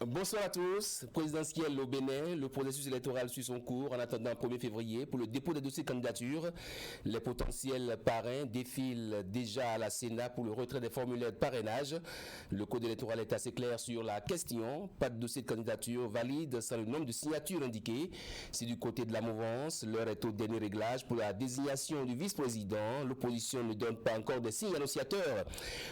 Bonsoir à tous. Présidentiel au Bénin, le processus électoral suit son cours en attendant le 1er février pour le dépôt des dossiers de candidature. Les potentiels parrains défilent déjà à la Sénat pour le retrait des formulaires de parrainage. Le code électoral est assez clair sur la question. Pas de dossier de candidature valide sans le nombre de signatures indiquées. Si du côté de la mouvance, l'heure est au dernier réglage pour la désignation du vice-président. L'opposition ne donne pas encore des signes annonciateurs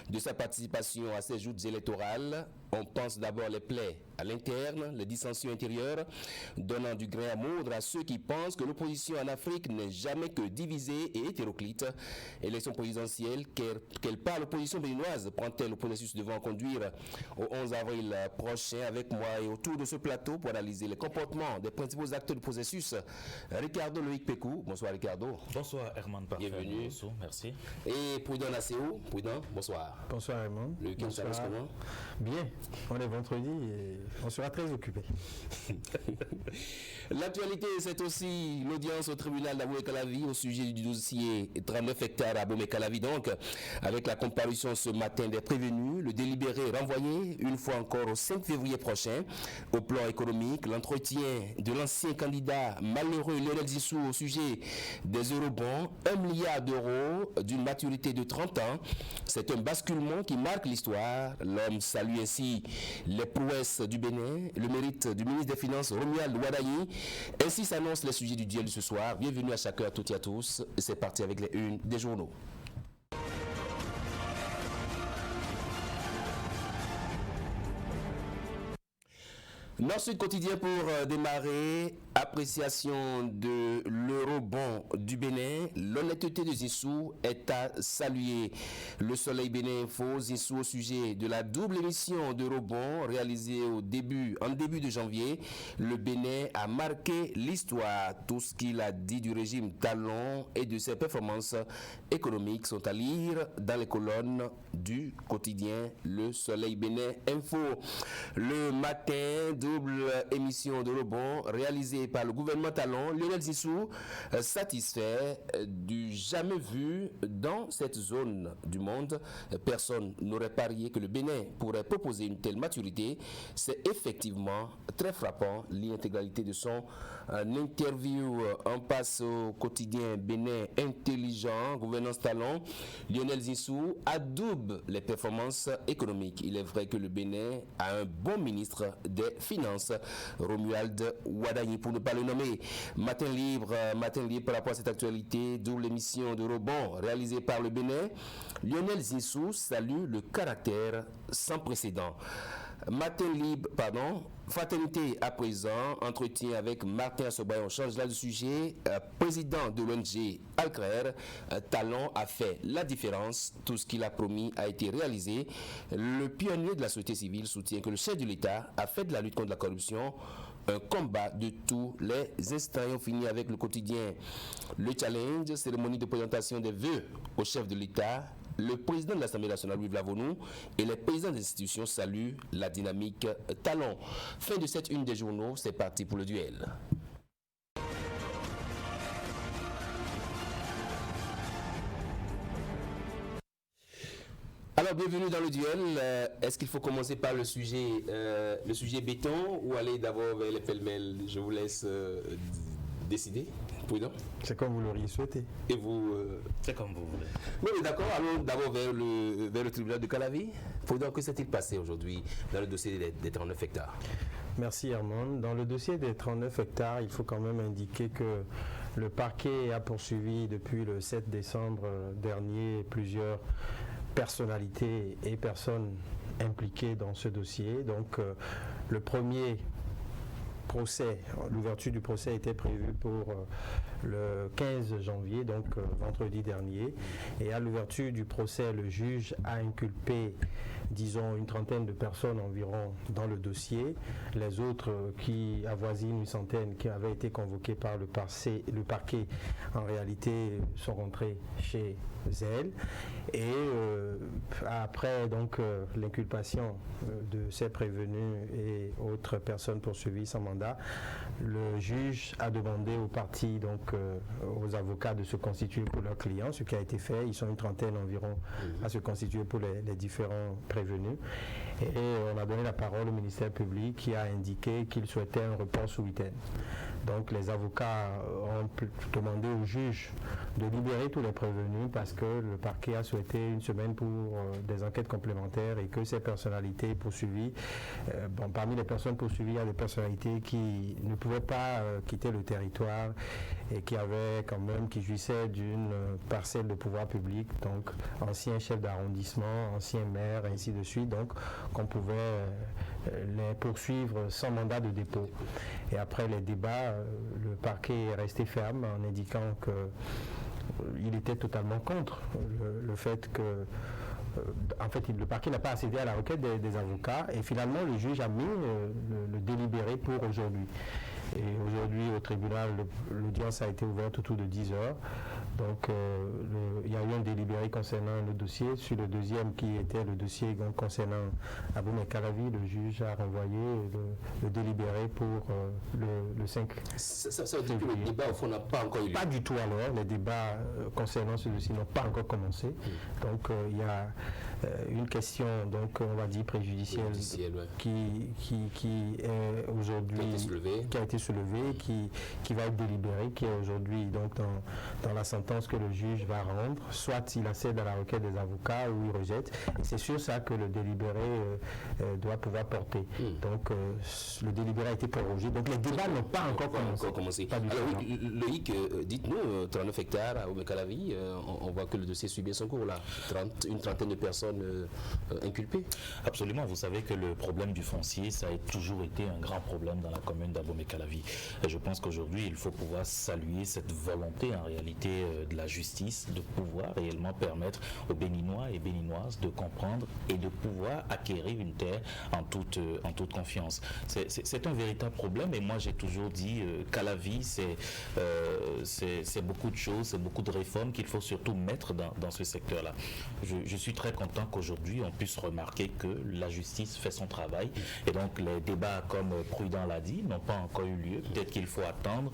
de sa participation à ces joutes électorales. On pense d'abord les plaies à l'interne, les dissensions intérieures, donnant du grain à moudre à ceux qui pensent que l'opposition en Afrique n'est jamais que divisée et hétéroclite. Élection présidentielle, quelle part l'opposition béninoise prend-elle au processus devant conduire au 11 avril prochain? Avec moi et autour de ce plateau pour analyser les comportements des principaux acteurs du processus, Ricardo Loïc Pécou. Bonsoir Ricardo. Bonsoir Herman Parfait. Bienvenue. Bonsoir, merci. Et Prudent Nacéo. Prudent, bonsoir. Bonsoir Herman. Le week-end s'annonce comment? Bien, on est vendredi et on sera très occupé. L'actualité, c'est aussi l'audience au tribunal d'Abomey-Calavi au sujet du dossier 39 hectares à Abomey-Calavi. Donc, avec la comparution ce matin des prévenus, le délibéré renvoyé une fois encore au 5 février prochain. Au plan économique, l'entretien de l'ancien candidat malheureux Lionel Zissou au sujet des eurobonds, 1 milliard d'euros d'une maturité de 30 ans. C'est un basculement qui marque l'histoire. L'homme salue ainsi les prouesses du Bénin, le mérite du ministre des Finances Romuald Wadayi. Ainsi s'annoncent les sujets du duel de ce soir. Bienvenue à chacun, à toutes et à tous. C'est parti avec les unes des journaux. Nord-Sud quotidien pour démarrer. Appréciation de l'eurobond du Bénin. L'honnêteté de Zissou est à saluer. Le Soleil Bénin Info, Zissou au sujet de la double émission d'eurobond réalisée en début de janvier. Le Bénin a marqué l'histoire. Tout ce qu'il a dit du régime Talon et de ses performances économiques sont à lire dans les colonnes du quotidien Le Soleil Bénin Info. Le matin, double émission d'eurobond réalisée par le gouvernement Talon. Lionel Zissou satisfait du jamais vu dans cette zone du monde. Personne n'aurait parié que le Bénin pourrait proposer une telle maturité. C'est effectivement très frappant. L'intégralité de son interview. On passe au quotidien Bénin intelligent, gouvernance Talon. Lionel Zissou adoube les performances économiques. Il est vrai que le Bénin a un bon ministre des Finances, Romuald Wadayi, pour ne pas le nommer. Matin libre par rapport à cette actualité, double émission de rebond réalisée par le Bénin. Lionel Zissou salue le caractère sans précédent. Fraternité à présent, entretien avec Martin Assobay. On change là de sujet. Président de l'ONG Alcrer, Talon a fait la différence. Tout ce qu'il a promis a été réalisé. Le pionnier de la société civile soutient que le chef de l'État a fait de la lutte contre la corruption un combat de tous les instants. Et on finit avec le quotidien Le Challenge, cérémonie de présentation des vœux au chef de l'État. Le président de l'Assemblée nationale, Louis Vlavonou, et les présidents des institutions saluent la dynamique Talon. Fin de cette une des journaux, c'est parti pour le duel. Alors, bienvenue dans le duel. Est-ce qu'il faut commencer par le sujet béton ou aller d'abord vers les pêle-mêle? Je vous laisse décider. Prudent. C'est comme vous l'auriez souhaité. Et vous C'est comme vous voulez. Oui, d'accord. Allons d'abord vers le tribunal de Calavi. Prudent, que s'est-il passé aujourd'hui dans le dossier des 39 hectares? Merci Herman. Dans le dossier des 39 hectares, il faut quand même indiquer que le parquet a poursuivi depuis le 7 décembre dernier plusieurs personnalités et personnes impliquées dans ce dossier. Donc le premier procès, l'ouverture du procès était prévue pour le 15 janvier, donc vendredi dernier. Et à l'ouverture du procès, le juge a inculpé, disons, une trentaine de personnes environ dans le dossier. Les autres, qui avoisinent une centaine, qui avaient été convoquées par le parquet, en réalité, sont rentrés chez elles. Et après donc l'inculpation de ces prévenus et autres personnes poursuivies sans mandat, le juge a demandé aux parties, donc aux avocats, de se constituer pour leurs clients, ce qui a été fait. Ils sont une trentaine environ à se constituer pour les différents prévenus. Et on a donné la parole au ministère public qui a indiqué qu'il souhaitait un report sous week-end. Donc les avocats ont demandé au juge de libérer tous les prévenus parce que le parquet a souhaité une semaine pour des enquêtes complémentaires et que ces personnalités poursuivies, parmi les personnes poursuivies, il y a des personnalités qui ne pouvaient pas quitter le territoire et qui jouissaient d'une parcelle de pouvoir public, donc ancien chef d'arrondissement, ancien maire, ainsi de suite, donc qu'on pouvait les poursuivre sans mandat de dépôt. Et après les débats, le parquet est resté ferme en indiquant qu'il était totalement contre le fait que le parquet n'a pas accédé à la requête des avocats et finalement le juge a mis le délibéré pour aujourd'hui. Et aujourd'hui au tribunal, l'audience a été ouverte autour de 10 heures. Donc il y a eu un délibéré concernant le dossier. Sur le deuxième qui était le dossier concernant Abou Mekalavi, le juge a renvoyé le délibéré pour le 5. Ça veut dire que le débat au fond n'a pas encore eu lieu. Pas du tout alors. Les débats concernant ce dossier n'ont pas encore commencé. Donc il y a une question, donc on va dire préjudicielle, qui est aujourd'hui, qui a été soulevée, qui va être délibérée, qui est aujourd'hui donc dans la sentence que le juge va rendre, soit il accède à la requête des avocats ou il rejette. Et c'est sur ça que le délibéré doit pouvoir porter. Donc le délibéré a été prorogé. Donc les débats n'ont pas encore commencé. Alors oui, Loïc, dites-nous, 39 hectares à Omekalavi, on voit que le dossier suit bien son cours là. Une trentaine de personnes inculpées. Absolument, vous savez que le problème du foncier, ça a toujours été un grand problème dans la commune d'Abomey-Calavi. Et je pense qu'aujourd'hui, il faut pouvoir saluer cette volonté en réalité de la justice de pouvoir réellement permettre aux Béninois et Béninoises de comprendre et de pouvoir acquérir une terre en toute confiance. C'est un véritable problème et moi j'ai toujours dit Calavi, c'est beaucoup de choses, c'est beaucoup de réformes qu'il faut surtout mettre dans ce secteur-là. Je suis très content qu'aujourd'hui on puisse remarquer que la justice fait son travail et donc les débats, comme Prudent l'a dit, n'ont pas encore eu lieu. Peut-être qu'il faut attendre,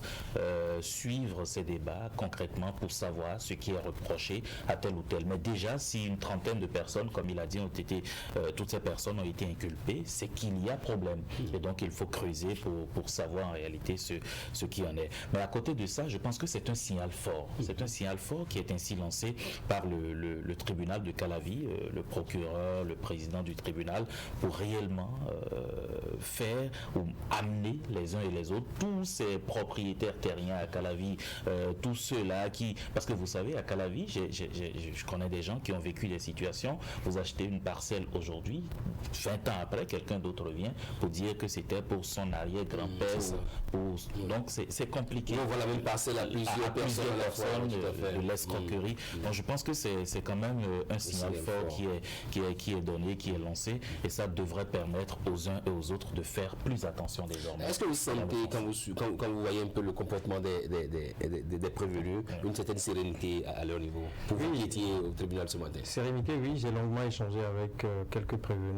suivre ces débats concrètement pour savoir ce qui est reproché à tel ou tel. Mais déjà, si une trentaine de personnes, comme il a dit, toutes ces personnes ont été inculpées, c'est qu'il y a problème. Et donc il faut creuser pour savoir en réalité ce qui en est. Mais à côté de ça, je pense que c'est un signal fort. C'est un signal fort qui est ainsi lancé par le tribunal de Calavi, le procureur, le président du tribunal, pour réellement faire ou amener les uns et les autres, tous ces propriétaires terriens à Calavi, tous ceux-là qui... Parce que vous savez, à Calavi, je connais des gens qui ont vécu des situations, vous achetez une parcelle aujourd'hui, 20 ans après, quelqu'un d'autre vient pour dire que c'était pour son arrière-grand-père. Donc c'est compliqué. On voit la même parcelle à plusieurs personnes de l'escroquerie. Donc je pense que c'est quand même un signal fort qui est donné, qui est lancé, et ça devrait permettre aux uns et aux autres de faire plus attention désormais. Est-ce que vous sentez, quand vous voyez un peu le comportement des prévenus, une certaine sérénité à leur niveau? Pour vous qui étiez au tribunal ce matin. Sérénité, oui, j'ai longuement échangé avec quelques prévenus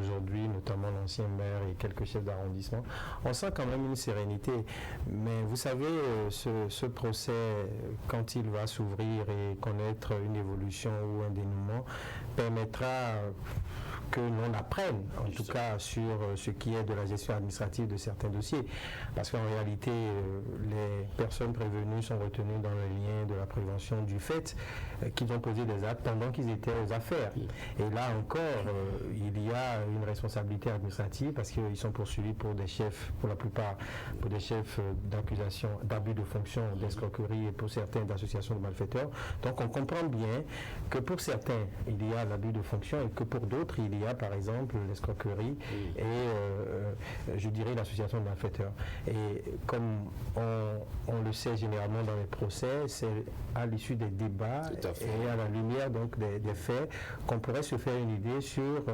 aujourd'hui, notamment l'ancien maire et quelques chefs d'arrondissement. On sent quand même une sérénité, mais vous savez, ce procès, quand il va s'ouvrir et connaître une évolution ou un dénouement, permettra que l'on apprenne, en tout cas, sur ce qui est de la gestion administrative de certains dossiers. Parce qu'en réalité, les personnes prévenues sont retenues dans le lien de la prévention du fait qu'ils ont posé des actes pendant qu'ils étaient aux affaires. Et là encore, il y a une responsabilité administrative parce qu'ils sont poursuivis pour des chefs, pour la plupart, pour des chefs d'accusation d'abus de fonction, d'escroquerie et pour certains d'associations de malfaiteurs. Donc on comprend bien que pour certains, il y a l'abus de fonction et que pour d'autres, il y a par exemple l'escroquerie et je dirais l'association de malfaiteurs. Et comme on le sait généralement dans les procès, c'est à l'issue des débats et à la lumière donc des faits qu'on pourrait se faire une idée sur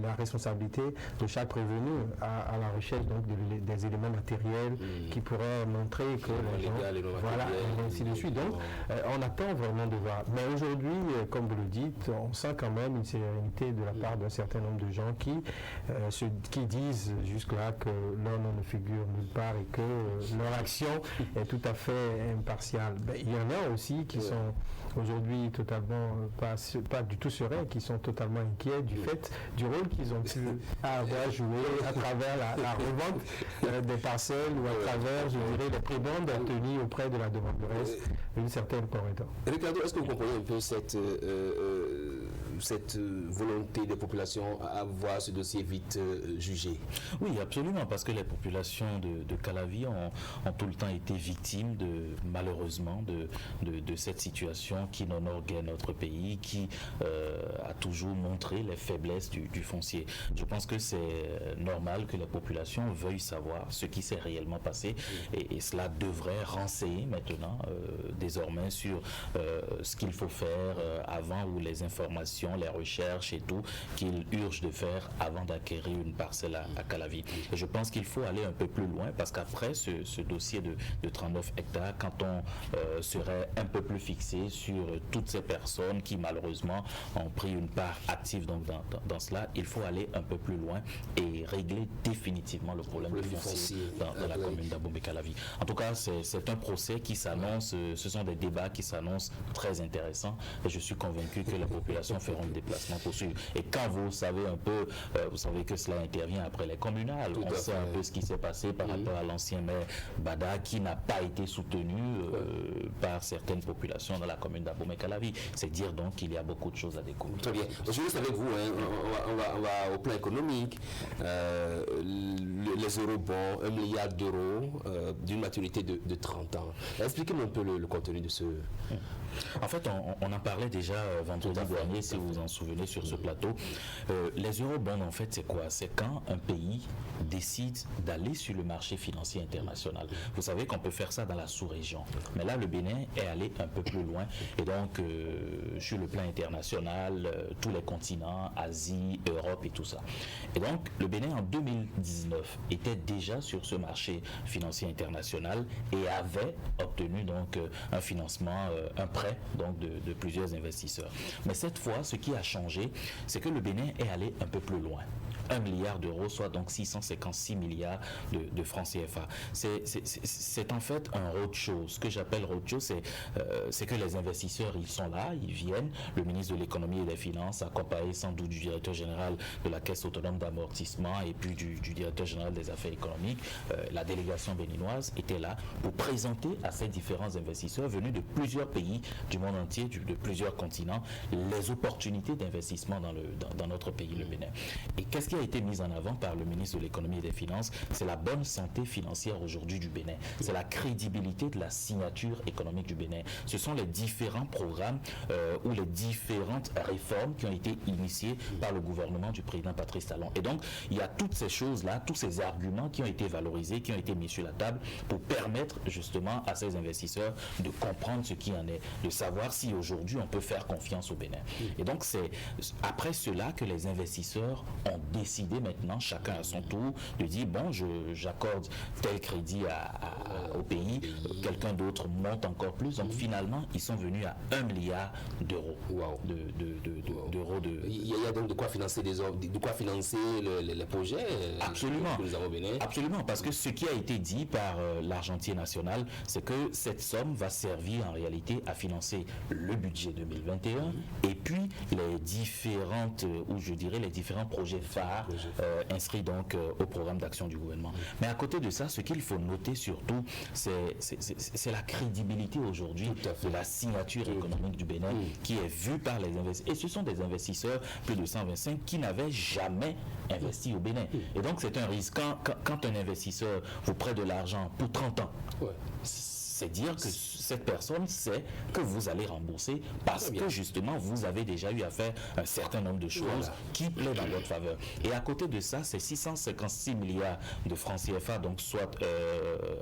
la responsabilité de chaque prévenu à la recherche donc des éléments matériels qui pourraient montrer que les gens, voilà, et ainsi de suite. Donc on attend vraiment de voir. Mais aujourd'hui, comme vous le dites, on sent quand même une sérénité de la part d'un certain nombre de gens qui disent jusque-là que leur nom ne figure nulle part et que leur action est tout à fait impartiale. Il y en a aussi qui sont aujourd'hui totalement pas du tout sereins, qui sont totalement inquiets du fait du rôle qu'ils ont pu avoir joué à travers la revente des parcelles ou à travers, je dirais, les prébendes obtenues auprès de la demanderesse d'une certaine corridor. Ricardo, est-ce que vous comprenez un peu cette volonté des populations à voir ce dossier vite jugé? Oui, absolument, parce que les populations de Calavi ont tout le temps été victimes malheureusement de cette situation qui honore guère notre pays, qui a toujours montré les faiblesses du foncier. Je pense que c'est normal que la population veuille savoir ce qui s'est réellement passé et cela devrait renseigner maintenant désormais sur ce qu'il faut faire avant, ou les informations, les recherches et tout qu'il urge de faire avant d'acquérir une parcelle à Calavi. Et je pense qu'il faut aller un peu plus loin, parce qu'après ce dossier de 39 hectares, quand on serait un peu plus fixé sur toutes ces personnes qui malheureusement ont pris une part active dans cela, il faut aller un peu plus loin et régler définitivement le problème du foncier dans la commune d'Abomey-Calavi. En tout cas, c'est un procès qui s'annonce, ce sont des débats qui s'annoncent très intéressants, et je suis convaincu que la population fera un déplacement pour suivre. Et quand vous savez un peu, vous savez que cela intervient après les communales, on sait un peu ce qui s'est passé par rapport à l'ancien maire Bada, qui n'a pas été soutenu par certaines populations dans la commune d'Abomey-Calavi. C'est dire donc qu'il y a beaucoup de choses à découvrir. Très bien. Je reste avec vous, on va au plan économique. Les eurobonds, 1 milliard d'euros d'une maturité de 30 ans. Expliquez-moi un peu le contenu de ce... En fait, on en parlait déjà vendredi dernier, si vous vous en souvenez, sur ce plateau. Les eurobonds, en fait, c'est quoi? C'est quand un pays décide d'aller sur le marché financier international. Vous savez qu'on peut faire ça dans la sous-région. Mais là, le Bénin est allé un peu plus loin. Et donc, sur le plan international, tous les continents, Asie, Europe et tout ça. Et donc, le Bénin, en 2019, était déjà sur ce marché financier international et avait obtenu donc un financement, un prêt donc de plusieurs investisseurs. Mais cette fois, ce qui a changé, c'est que le Bénin est allé un peu plus loin. 1 milliard d'euros, soit donc 656 milliards de francs CFA. C'est en fait un roadshow. Ce que j'appelle roadshow, c'est que les investisseurs, ils sont là, ils viennent. Le ministre de l'économie et des finances, accompagné sans doute du directeur général de la Caisse autonome d'amortissement et puis du directeur général des affaires économiques, la délégation béninoise était là pour présenter à ces différents investisseurs venus de plusieurs pays du monde entier, de plusieurs continents, les opportunités d'investissement dans notre pays, le Bénin. Et qu'est-ce qui a été mis en avant par le ministre de l'économie et des finances? C'est la bonne santé financière aujourd'hui du Bénin. C'est la crédibilité de la signature économique du Bénin. Ce sont les différents programmes ou les différentes réformes qui ont été initiées par le gouvernement du président Patrice Talon. Et donc, il y a toutes ces choses-là, tous ces arguments qui ont été valorisés, qui ont été mis sur la table pour permettre justement à ces investisseurs de comprendre ce qui en est, de savoir si aujourd'hui on peut faire confiance au Bénin. Et donc, c'est après cela que les investisseurs ont décidé maintenant, chacun à son tour, de dire, bon, j'accorde tel crédit au pays, quelqu'un d'autre monte encore plus. Donc finalement, ils sont venus à 1 milliard d'euros. Wow. Il y a donc de quoi financer les projets. Absolument. Que nous avons Bénin. Absolument, parce que ce qui a été dit par l'argentier national, c'est que cette somme va servir en réalité à financer le budget 2021 et puis les différentes, ou je dirais les différents projets phares inscrits donc au programme d'action du gouvernement. Mais à côté de ça, ce qu'il faut noter surtout, c'est la crédibilité aujourd'hui de la signature économique du Bénin qui est vue par les investisseurs. Et ce sont des investisseurs, plus de 125, qui n'avaient jamais investi au Bénin. Et donc c'est un risque. Quand un investisseur vous prête de l'argent pour 30 ans, c'est dire que cette personne sait que vous allez rembourser parce que justement vous avez déjà eu à faire un certain nombre de choses qui plaident dans votre faveur. Et à côté de ça, ces 656 milliards de francs CFA, donc soit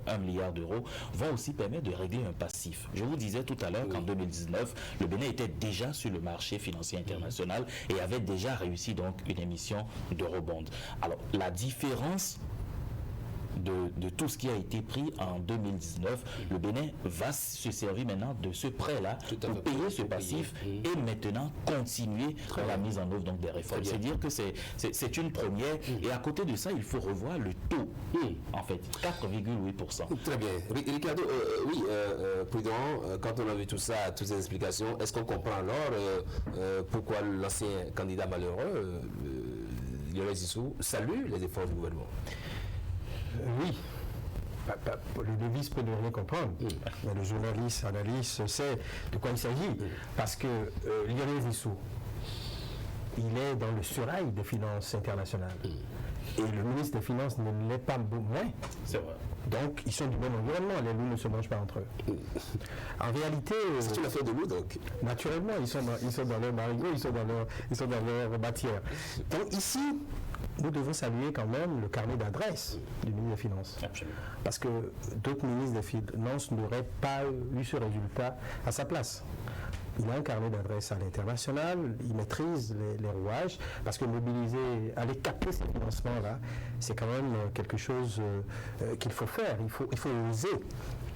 1 milliard d'euros, vont aussi permettre de régler un passif. Je vous disais tout à l'heure qu'en 2019, le Bénin était déjà sur le marché financier international et avait déjà réussi donc une émission d'eurobonds. Alors la différence de tout ce qui a été pris en 2019, le Bénin va se servir maintenant de ce prêt-là pour payer ce passif et maintenant continuer dans la mise en œuvre donc, des réformes. C'est-à-dire que c'est une première et à côté de ça, il faut revoir le taux, en fait, 4,8%. Très bien. Ricardo, Prudent, quand on a vu tout ça, toutes ces explications, est-ce qu'on comprend alors pourquoi l'ancien candidat malheureux, Lionel Zissou, salue les efforts du gouvernement? Oui. Le vice peut ne rien comprendre, mais le journaliste, analyste sait de quoi il s'agit. Parce que Lionel Zissou, il est dans le surail des finances internationales. Et le ministre des Finances ne l'est pas moins. C'est vrai. Donc, ils sont du même environnement. Les loups ne se mangent pas entre eux. En réalité... C'est une affaire de loup, donc. Naturellement, ils sont dans leur marigot, ils sont dans leur matière. Donc, ici, nous devons saluer quand même le carnet d'adresse du ministre des Finances. Absolument. Parce que d'autres ministres des Finances n'auraient pas eu ce résultat à sa place. Il a un carnet d'adresse à l'international, il maîtrise les rouages, parce que mobiliser, aller capter ces financements-là, c'est quand même quelque chose qu'il faut faire, il faut oser.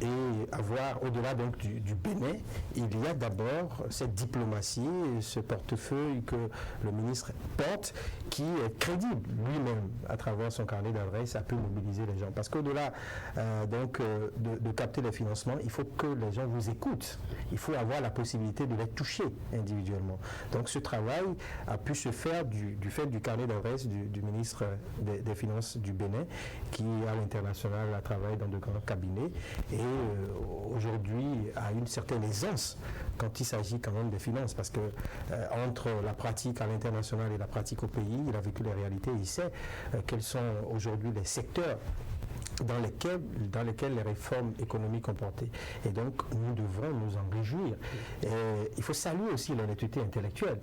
Et avoir, au-delà donc du Bénin, il y a d'abord cette diplomatie, ce portefeuille que le ministre porte, qui est crédible lui-même à travers son carnet d'adresse, a pu mobiliser les gens. Parce qu'au-delà de capter les financements, il faut que les gens vous écoutent. Il faut avoir la possibilité de les toucher individuellement. Donc ce travail a pu se faire du fait du carnet d'adresse du ministre des Finances du Bénin, qui à l'international travaille dans de grands cabinets et aujourd'hui a une certaine aisance quand il s'agit quand même des finances, parce que entre la pratique à l'international et la pratique au pays, il a vécu les réalités, il sait quels sont aujourd'hui les secteurs dans lesquels les réformes économiques ont porté. Et donc, nous devrons nous en réjouir. Et il faut saluer aussi l'honnêteté intellectuelle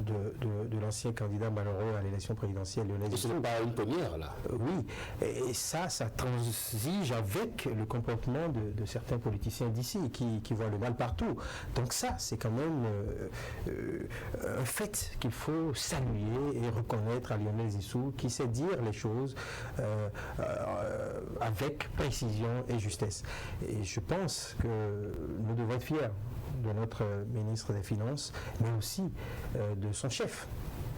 de l'ancien candidat malheureux à l'élection présidentielle, Lionel Zissou. Ce n'est pas une première, là. Oui, et ça transige avec le comportement de certains politiciens d'ici, qui voient le mal partout. Donc ça, c'est quand même un fait qu'il faut saluer et reconnaître à Lionel Zissou, qui sait dire les choses avec précision et justesse. Et je pense que nous devons être fiers de notre ministre des Finances, mais aussi de son chef.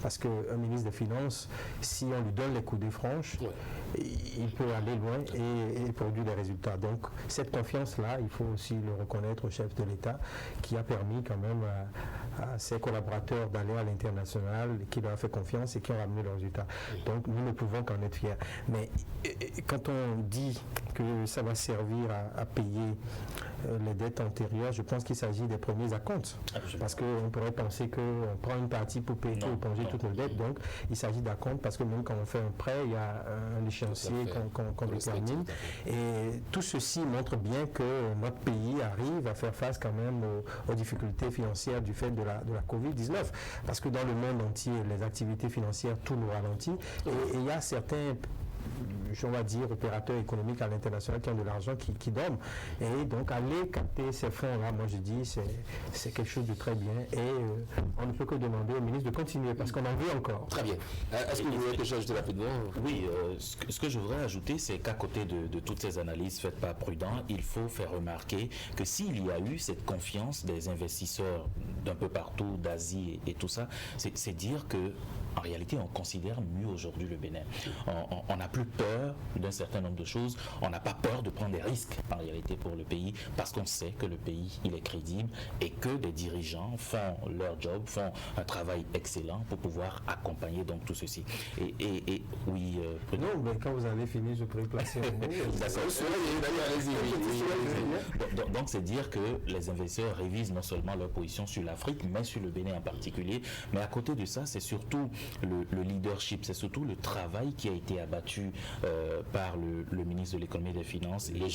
Parce qu'un ministre des Finances, si on lui donne les coudées franches, il peut aller loin et produire des résultats. Donc cette confiance-là, il faut aussi le reconnaître au chef de l'État, qui a permis quand même à ses collaborateurs d'aller à l'international, qui leur a fait confiance et qui ont ramené le résultat. Donc nous ne pouvons qu'en être fiers. Mais quand on dit que ça va servir à payer les dettes antérieures, je pense qu'il s'agit des premiers acomptes. Parce qu'on pourrait penser qu'on prend une partie pour payer ou ponger toutes nos dettes. Donc il s'agit d'acomptes, parce que même quand on fait un prêt, il y a un échéancier qu'on détermine. Et tout ceci montre bien que notre pays arrive à faire face quand même aux difficultés financières du fait de la Covid-19. Parce que dans le monde entier, les activités financières tournent au ralenti. Et il y a certains, on va dire, opérateurs économiques à l'international qui ont de l'argent qui dorment. Et donc, aller capter ces fonds-là, moi je dis, c'est quelque chose de très bien. Et on ne peut que demander au ministre de continuer, parce qu'on en veut encore. Très bien. Est-ce que vous voulez que je ajouter rapidement? Oui, ce que je voudrais ajouter, c'est qu'à côté de toutes ces analyses faites par Prudent, il faut faire remarquer que s'il y a eu cette confiance des investisseurs d'un peu partout, d'Asie et tout ça, c'est dire que en réalité, on considère mieux aujourd'hui le Bénin. On n'a plus peur d'un certain nombre de choses. On n'a pas peur de prendre des risques, en réalité, pour le pays, parce qu'on sait que le pays, il est crédible et que des dirigeants font leur job, font un travail excellent pour pouvoir accompagner donc tout ceci. Et oui... non, mais quand vous avez fini, je pourrais placer un mot. Donc, c'est dire que les investisseurs révisent non seulement leur position sur l'Afrique, mais sur le Bénin en particulier. Mais à côté de ça, c'est surtout le leadership, c'est surtout le travail qui a été abattu par le ministre de l'économie et des finances et le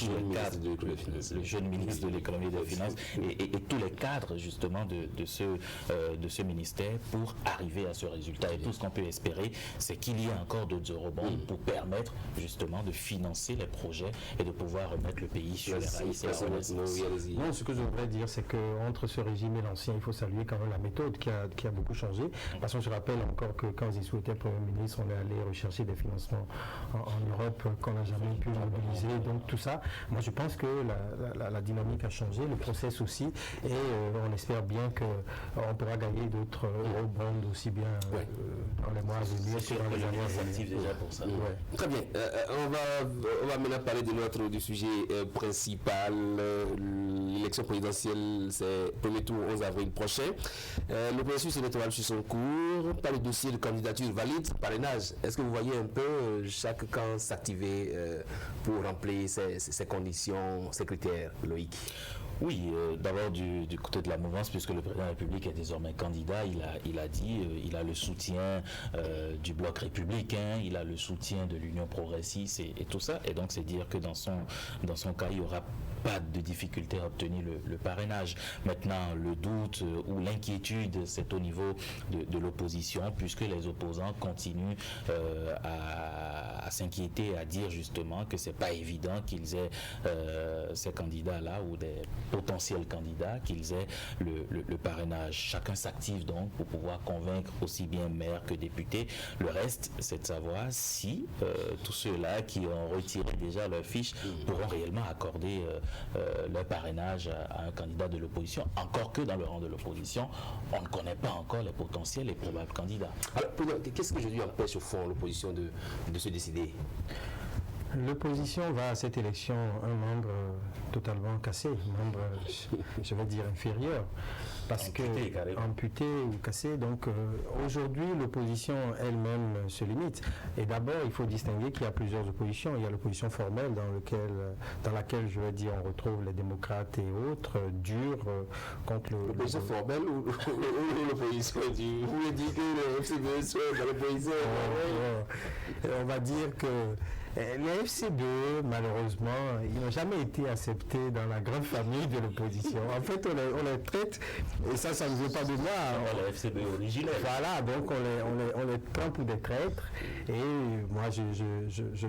jeune ministre de l'économie et des finances et tous les cadres justement de ce ministère pour arriver à ce résultat. Et tout ce qu'on peut espérer, c'est qu'il y ait encore d'autres l'eurobond pour permettre justement de financer les projets et de pouvoir remettre le pays sur les rails. Non, ce que je voudrais dire, c'est qu'entre ce régime et l'ancien, il faut saluer quand même la méthode qui a beaucoup changé. De toute façon, je rappelle encore que quand Zissou était Premier ministre, on est allé rechercher des financements en Europe qu'on n'a jamais pu mobiliser. Donc tout ça, moi je pense que la dynamique a changé, le process aussi, et on espère bien qu'on pourra gagner d'autres eurobonds aussi bien dans les mois à venir. C'est sûr que les années actifs déjà pour ça. Très bien. On va maintenant parler du sujet principal. L'élection présidentielle, c'est premier tour 11 avril prochain. Le processus électoral suit son cours. Pas le dossier de candidature valide, parrainage. Est-ce que vous voyez un peu chaque camp s'activer pour remplir ces conditions, ces critères, Loïc? Oui, d'abord du côté de la mouvance, puisque le président de la République est désormais candidat, il a dit, il a le soutien du bloc républicain, il a le soutien de l'Union progressiste et tout ça. Et donc c'est dire que dans son cas, il n'y aura pas de difficulté à obtenir le parrainage. Maintenant, le doute ou l'inquiétude, c'est au niveau de l'opposition, puisque les opposants continuent à s'inquiéter, à dire justement que c'est pas évident qu'ils aient ces candidats-là ou des potentiels candidats, qu'ils aient le parrainage. Chacun s'active donc pour pouvoir convaincre aussi bien maire que député. Le reste, c'est de savoir si tous ceux-là qui ont retiré déjà leur fiche pourront réellement accorder leur parrainage à un candidat de l'opposition, encore que dans le rang de l'opposition, on ne connaît pas encore les potentiels et probables candidats. Alors, qu'est-ce que je dis empêche au fond l'opposition de se décider? L'opposition va à cette élection un membre totalement cassé, membre, je vais dire, inférieur, parce amputé ou cassé. Donc aujourd'hui, l'opposition elle-même se limite. Et d'abord, il faut distinguer qu'il y a plusieurs oppositions. Il y a l'opposition formelle dans laquelle, je vais dire, on retrouve les démocrates et autres, durs contre l'opposition formelle ou l'opposition dure? Vous voulez dire que le FCBE soit dans l'opposition? On va dire que les FCBE, malheureusement, ils n'ont jamais été acceptés dans la grande famille de l'opposition. En fait, on les traite, et ça ne veut pas de moi. Les FCBE originels. Voilà, donc on les prend pour des traîtres. Et moi, je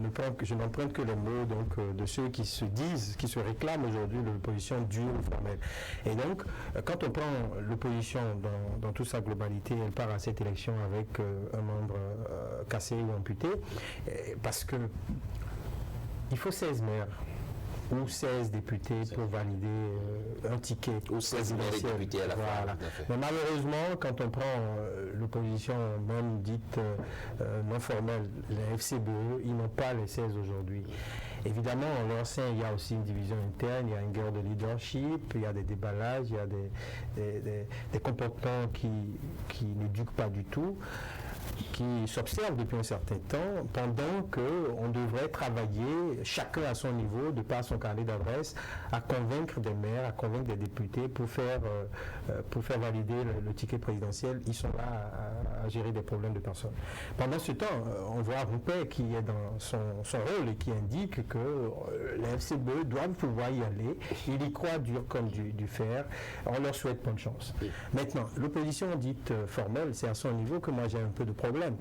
n'emprunte que les mots de ceux qui se réclament aujourd'hui de l'opposition dure ou formelle. Et donc, quand on prend l'opposition dans toute sa globalité, elle part à cette élection avec un membre cassé ou amputé, parce que il faut 16 maires ou 16 députés pour valider un ticket. Ou 16 maires et députés à la fois. Mais malheureusement, quand on prend l'opposition même dite non formelle, les FCBE, ils n'ont pas les 16 aujourd'hui. Évidemment, en leur sein, il y a aussi une division interne, il y a une guerre de leadership, il y a des déballages, il y a des comportements qui n'éduquent pas du tout, qui s'observent depuis un certain temps, pendant qu'on devrait travailler chacun à son niveau, de par son carnet d'adresse, à convaincre des maires, à convaincre des députés pour faire valider le ticket présidentiel. Ils sont là à gérer des problèmes de personnes. Pendant ce temps, on voit Rouppé qui est dans son rôle et qui indique que les FCBE doivent pouvoir y aller. Il y croit dur comme du fer. On leur souhaite bonne chance. Maintenant, l'opposition dite formelle, c'est à son niveau que moi j'ai un peu de problème.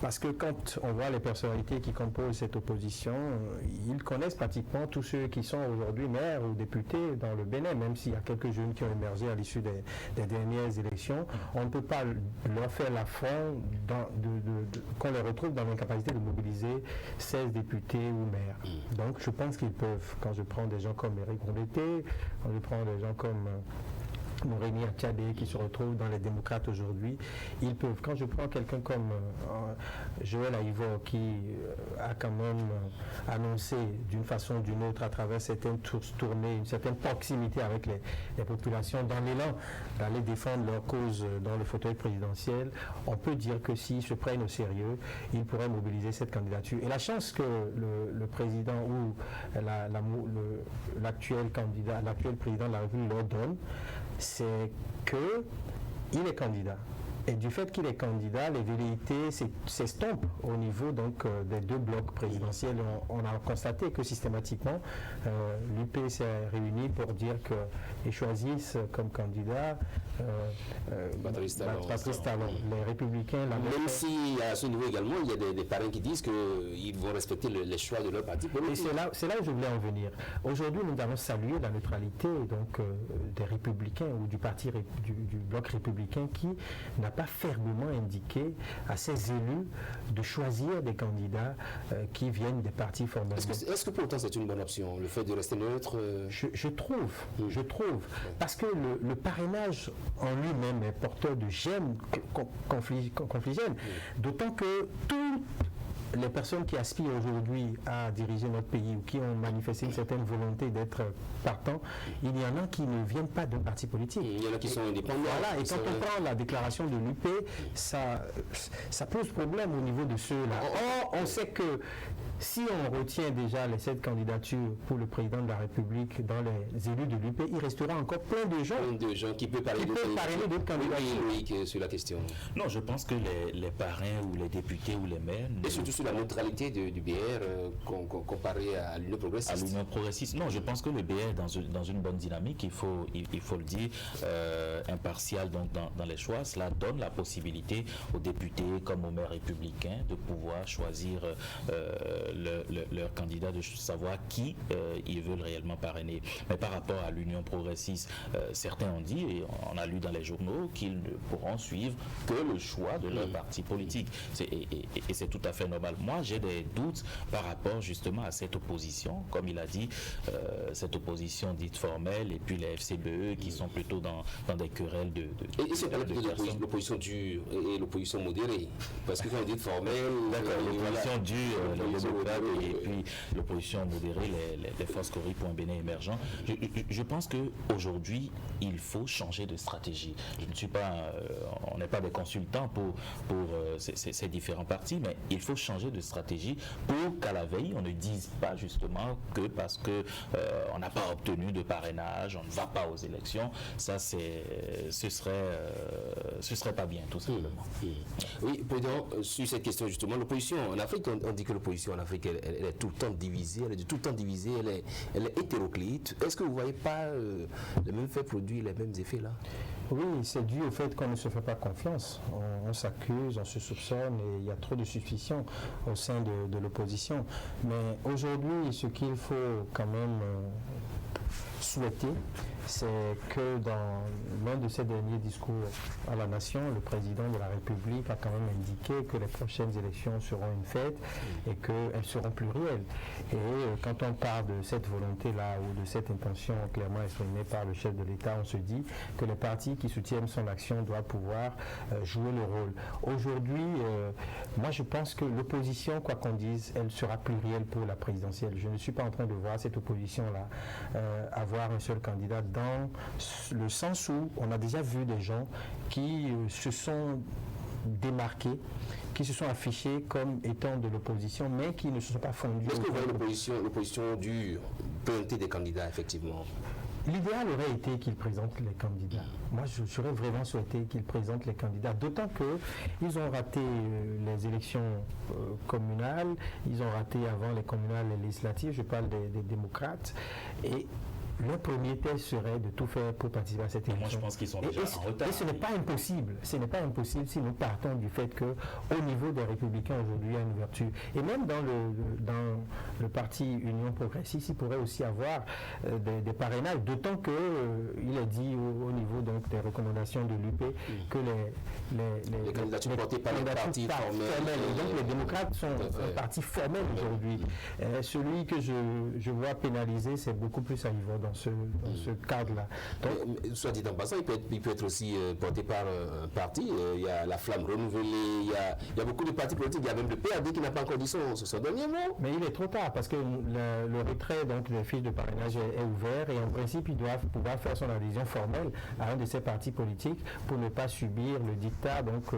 Parce que quand on voit les personnalités qui composent cette opposition, ils connaissent pratiquement tous ceux qui sont aujourd'hui maires ou députés dans le Bénin, même s'il y a quelques jeunes qui ont émergé à l'issue des dernières élections. On ne peut pas leur faire l'affront qu'on les retrouve dans l'incapacité de mobiliser 16 députés ou maires. Donc je pense qu'ils peuvent, quand je prends des gens comme Éric Rouleté, quand je prends des gens comme Moréni Attiadé qui se retrouve dans les démocrates aujourd'hui, ils peuvent. Quand je prends quelqu'un comme Joël Aïvo qui a quand même annoncé d'une façon ou d'une autre à travers certaines tournées, une certaine proximité avec les populations dans l'élan d'aller défendre leur cause dans le fauteuil présidentiel, on peut dire que s'ils se prennent au sérieux, ils pourraient mobiliser cette candidature. Et la chance que le président ou l'actuel candidat, l'actuel président de la République leur donne, c'est qu'il est candidat. Et du fait qu'il est candidat, les velléités s'estompent au niveau donc des deux blocs présidentiels. On a constaté que systématiquement, l'UP s'est réuni pour dire qu'ils choisissent comme candidat Patrice Talon. Les Républicains... Même si à ce niveau également, il y a des parrains qui disent qu'ils vont respecter les choix de leur parti politique. Et c'est là où je voulais en venir. Aujourd'hui, nous avons salué la neutralité donc, des Républicains ou du parti du bloc républicain qui n'a pas fermement indiqué à ses élus de choisir des candidats qui viennent des partis formels. Est-ce que pour autant c'est une bonne option, le fait de rester neutre je trouve. Parce que le parrainage en lui-même est porteur de gènes confligènes. D'autant que toutes les personnes qui aspirent aujourd'hui à diriger notre pays ou qui ont manifesté une certaine volonté d'être partants, il y en a qui ne viennent pas d'un parti politique. Il y en a qui sont indépendants. Voilà, et quand on prend la déclaration de l'UP, ça pose problème au niveau de ceux-là. Or, on sait que si on retient déjà les 7 candidatures pour le président de la République dans les élus de l'UP, il restera encore plein de gens qui peuvent parler d'autres candidatures. Oui, sur la question. Non, je pense que les parrains ou les députés ou les maires... Et surtout sur la neutralité du BR comparé à l'Union progressiste. À l'Union progressiste. Non, je pense que le BR est dans une bonne dynamique, il faut le dire, impartial donc dans les choix. Cela donne la possibilité aux députés comme aux maires républicains de pouvoir choisir leur candidat, de savoir qui ils veulent réellement parrainer. Mais par rapport à l'Union progressiste, certains ont dit, et on a lu dans les journaux, qu'ils ne pourront suivre que le choix de leur parti politique. Et c'est tout à fait normal. Moi, j'ai des doutes par rapport justement à cette opposition, comme il a dit, cette opposition dite formelle, et puis les FCBE qui sont plutôt dans des querelles de et c'est pas l'opposition dure et l'opposition modérée. Parce que quand on dit formelle, l'opposition dure, les démocrates, et puis l'opposition modérée, les forces Cori pour un Bénin émergent. Je pense qu'aujourd'hui, il faut changer de stratégie. Je ne suis pas, on n'est pas des consultants pour ces différents partis, mais il faut changer de stratégie pour qu'à la veille, on ne dise pas justement que parce que on n'a pas obtenu de parrainage, on ne va pas aux élections. Ça, ce serait pas bien, tout simplement. Oui, président, sur cette question justement, l'opposition en Afrique, on dit que l'opposition en Afrique, elle est tout le temps divisée, elle est hétéroclite. Est-ce que vous ne voyez pas les mêmes faits produire les mêmes effets là? Oui, c'est dû au fait qu'on ne se fait pas confiance. On s'accuse, on se soupçonne et il y a trop de suspicions au sein de l'opposition. Mais aujourd'hui, ce qu'il faut quand même souhaiter, c'est que dans l'un de ses derniers discours à la nation, le président de la République a quand même indiqué que les prochaines élections seront une fête et qu'elles seront plurielles. Et quand on parle de cette volonté-là ou de cette intention clairement exprimée par le chef de l'État, on se dit que les partis qui soutiennent son action doivent pouvoir jouer le rôle. Aujourd'hui, moi je pense que l'opposition, quoi qu'on dise, elle sera plurielle pour la présidentielle. Je ne suis pas en train de voir cette opposition-là avoir un seul candidat dans le sens où on a déjà vu des gens qui se sont démarqués, qui se sont affichés comme étant de l'opposition, mais qui ne se sont pas fondus. Est-ce que vous voyez l'opposition dure présenter des candidats, effectivement? L'idéal aurait été qu'ils présentent les candidats. Moi, j'aurais vraiment souhaité qu'ils présentent les candidats, d'autant qu'ils ont raté les élections communales, ils ont raté avant les communales et législatives, je parle des démocrates, et le premier test serait de tout faire pour participer à cette élection. Moi, je pense qu'ils sont déjà en retard. Et ce n'est pas impossible. Ce n'est pas impossible si nous partons du fait qu'au niveau des Républicains aujourd'hui, il y a une ouverture. Et même dans le parti Union progressiste, il pourrait aussi avoir des parrainages, d'autant qu'il est dit au niveau donc, des recommandations de l'UP que les candidatures portées par les partis formels. Donc les démocrates sont un parti formel aujourd'hui. Celui que je vois pénalisé, c'est beaucoup plus à Yvon dans ce cadre-là. Soit dit en passant, il peut être aussi porté par un parti. Il y a la Flamme renouvelée, il y a beaucoup de partis politiques. Il y a même le PAD qui n'a pas encore dit son dernier mot. Mais il est trop tard parce que le retrait donc, des fiches de parrainage est ouvert et en principe, ils doivent pouvoir faire son adhésion formelle à un de ces partis politiques pour ne pas subir le dictat donc,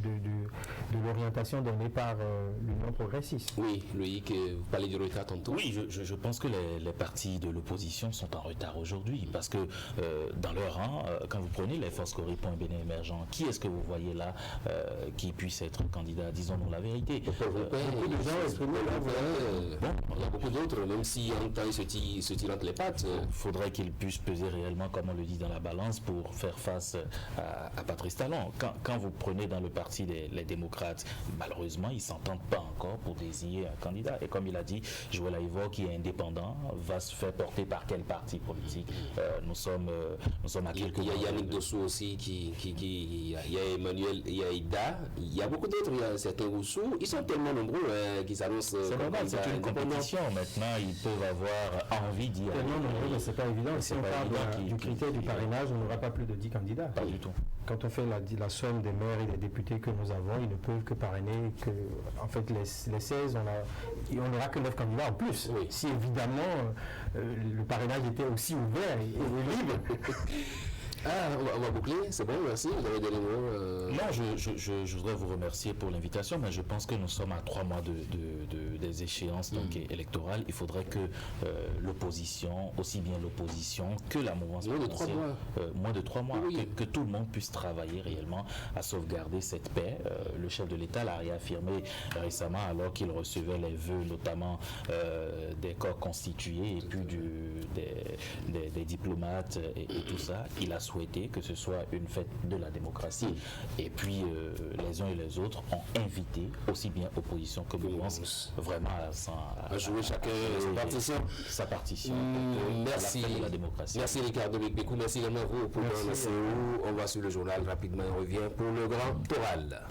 de l'orientation donnée par l'Union progressiste. Oui, Loïc, vous parlez du retard tantôt. Oui, je pense que les partis de l'opposition l'opposition sont en retard aujourd'hui. Parce que dans leur rang, quand vous prenez les forces Corripon et Bénin émergents, qui est-ce que vous voyez là qui puisse être candidat? Disons-nous la vérité. Beaucoup de gens expriment leur volonté. Il y a beaucoup d'autres, même si en même temps ils se tirent entre les pattes. Il faudrait qu'ils puissent peser réellement, comme on le dit, dans la balance pour faire face à Patrice Talon. Quand vous prenez dans le parti les démocrates, malheureusement, ils ne s'entendent pas encore pour désigner un candidat. Et comme il a dit, Joël Aïvo, qui est indépendant, va se faire porter par quel parti politique? Nous sommes à quelques... Il y a Yannick Dossou aussi, il y a Emmanuel, il y a Ida, il y a beaucoup d'autres, il y a certains Roussou. Ils sont tellement nombreux qui s'annoncent. C'est normal, c'est une compétition. Maintenant, ils peuvent avoir envie d'y aller. Tellement nombreux, mais ce n'est pas évident. Si on parle du critère du parrainage, on n'aura pas plus de 10 candidats. Pas du tout. Quand on fait la somme des maires et des députés que nous avons, ils ne peuvent que parrainer que, en fait, les 16, on n'aura que 9 candidats en plus. Oui. Si évidemment le parrainage était aussi ouvert et libre. On va boucler, c'est bon, merci. Vous avez des mots Non, je voudrais vous remercier pour l'invitation, mais je pense que nous sommes à 3 mois des échéances électorales. Il faudrait que l'opposition, aussi bien l'opposition que la mouvance présidentielle, moins de 3 mois, oui. que tout le monde puisse travailler réellement à sauvegarder cette paix. Le chef de l'État l'a réaffirmé récemment alors qu'il recevait les vœux notamment des corps constitués et puis des diplomates et tout ça. Il a souhaité que ce soit une fête de la démocratie. Et puis, les uns et les autres ont invité aussi bien opposition que mouvance vraiment à jouer chacun sa partition merci. À la fête de la démocratie. Merci Ricardo Bekbekou, merci également à vous pour le CEU. On va sur le journal rapidement, on revient pour le grand oral.